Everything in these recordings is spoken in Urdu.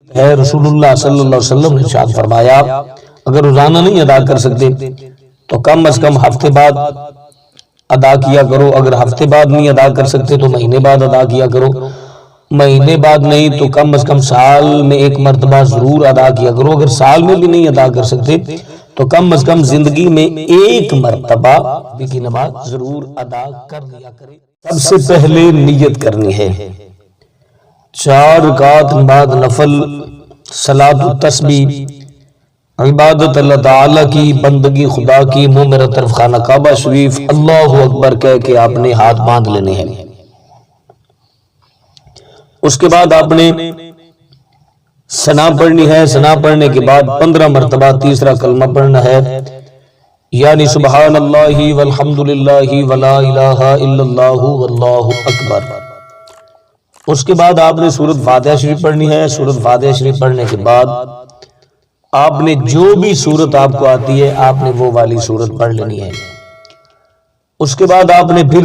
ہے رسول اللہ صلی اللہ علیہ وسلم نے ارشاد فرمایا اگر روزانہ نہیں ادا کر سکتے تو کم از کم ہفتے بعد ادا کیا کرو، اگر ہفتے بعد نہیں ادا کر سکتے تو مہینے بعد ادا کیا کرو، مہینے بعد نہیں تو کم از کم سال میں ایک مرتبہ ضرور ادا کیا کرو، اگر سال میں بھی نہیں ادا کر سکتے تو کم از کم زندگی میں ایک مرتبہ کی نماز ضرور ادا کر لیا کرے۔ سب سے پہلے نیت کرنی ہے، 4 رکعت بعد نفل صلاۃ التسبیح عبادت اللہ تعالیٰ کی، بندگی خدا کی، منہ میرا طرف خانہ کعبہ شریف اللہ اکبر کہہ کے آپ نے ہاتھ باندھ لینے ہیں۔ اس کے بعد آپ نے ثنا پڑھنی ہے، ثنا پڑھنے کے بعد 15 مرتبہ تیسرا کلمہ پڑھنا ہے، یعنی سبحان اللہ والحمد للہ ولا الہ الا اللہ واللہ اکبر۔ اس کے بعد آپ نے سورۃ فاتحہ شریف پڑھنی ہے، سورۃ فاتحہ شریف پڑھنے کے بعد آپ نے جو بھی سورت آپ کو آتی ہے آپ نے وہ والی سورت پڑھ لینی ہے۔ اس کے بعد آپ نے پھر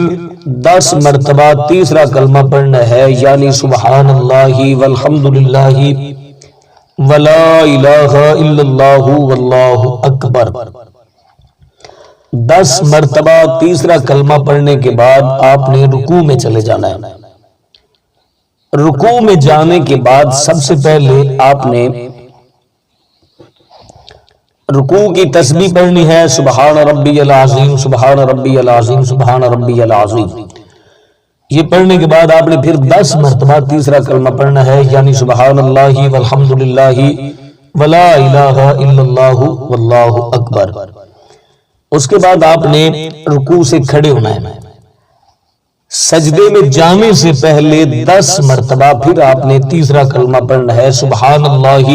10 مرتبہ تیسرا کلمہ پڑھنا ہے، یعنی سبحان اللہ والحمد للہ ولا الہ الا اللہ واللہ اکبر۔ 10 مرتبہ تیسرا کلمہ پڑھنے کے بعد آپ نے رکوع میں چلے جانا ہے۔ رکوع میں جانے کے بعد سب سے پہلے آپ نے رکوع کی تسبیح پڑھنی ہے، سبحان ربی العظیم سبحان ربی العظیم سبحان ربی العظیم۔ یہ پڑھنے کے بعد آپ نے پھر 10 مرتبہ تیسرا کلمہ پڑھنا ہے، یعنی سبحان اللہ والحمد للہ ولا الہ الا اللہ واللہ اکبر۔ اس کے بعد آپ نے رکوع سے کھڑے ہونا ہے، سجدے میں جانے سے پہلے 10 مرتبہ پھر آپ نے تیسرا کلمہ پڑھنا ہے، سبحان اللہ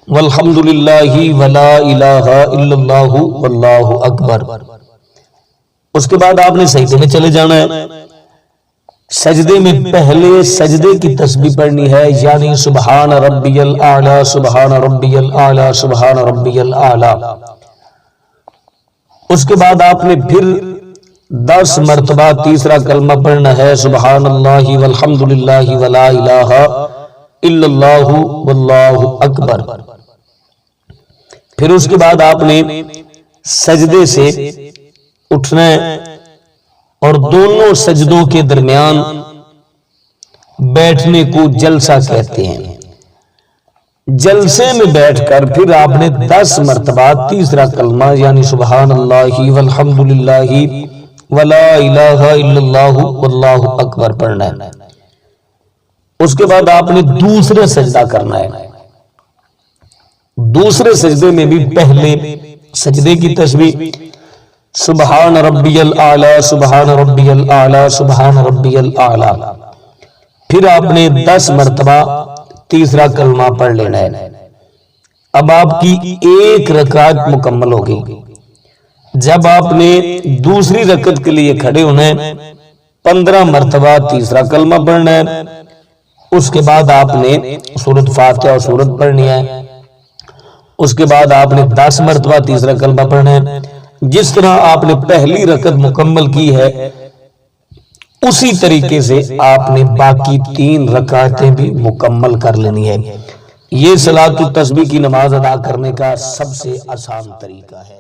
والحمد للہ ولا الہ الا اللہ واللہ اکبر۔ اس کے بعد آپ نے سجدے میں چلے جانا ہے، سجدے میں پہلے سجدے کی تسبیح پڑھنی ہے، یعنی سبحان ربی الاعلی سبحان ربی الاعلی سبحان ربی الاعلی۔ اس کے بعد آپ نے پھر 10 مرتبہ تیسرا کلمہ پڑھنا ہے، سبحان اللہ والحمد للہ ولا الہ الا اللہ واللہ اکبر۔ پھر اس کے بعد آپ نے سجدے سے اٹھنا ہے اور دونوں سجدوں کے درمیان بیٹھنے کو جلسہ کہتے ہیں۔ جلسے میں بیٹھ کر پھر آپ نے 10 مرتبہ تیسرا کلمہ یعنی سبحان اللہ والحمد للہ ولا الہ الا اللہ واللہ اکبر پڑھنا ہے۔ اس کے بعد آپ نے دوسرا سجدہ کرنا ہے، دوسرے سجدے میں بھی پہلے سجدے کی تسبیح سبحان ربی الاعلی سبحان ربی الاعلی سبحان ربی الاعلی، پھر آپ نے 10 مرتبہ تیسرا کلمہ پڑھ لینا ہے۔ اب آپ کی ایک رکعت مکمل ہوگی۔ جب آپ نے دوسری رکعت کے لیے کھڑے ہونا ہے 15 مرتبہ تیسرا کلمہ پڑھنا ہے، اس کے بعد آپ نے سورۃ فاتحہ اور سورت پڑھنی ہے، اس کے بعد آپ نے 10 مرتبہ تیسرا کلمہ پڑھنا ہے۔ جس طرح آپ نے پہلی رکعت مکمل کی ہے اسی طریقے سے آپ نے باقی 3 رکعتیں بھی مکمل کر لینی ہے۔ یہ صلاۃ التسبیح کی نماز ادا کرنے کا سب سے آسان طریقہ ہے۔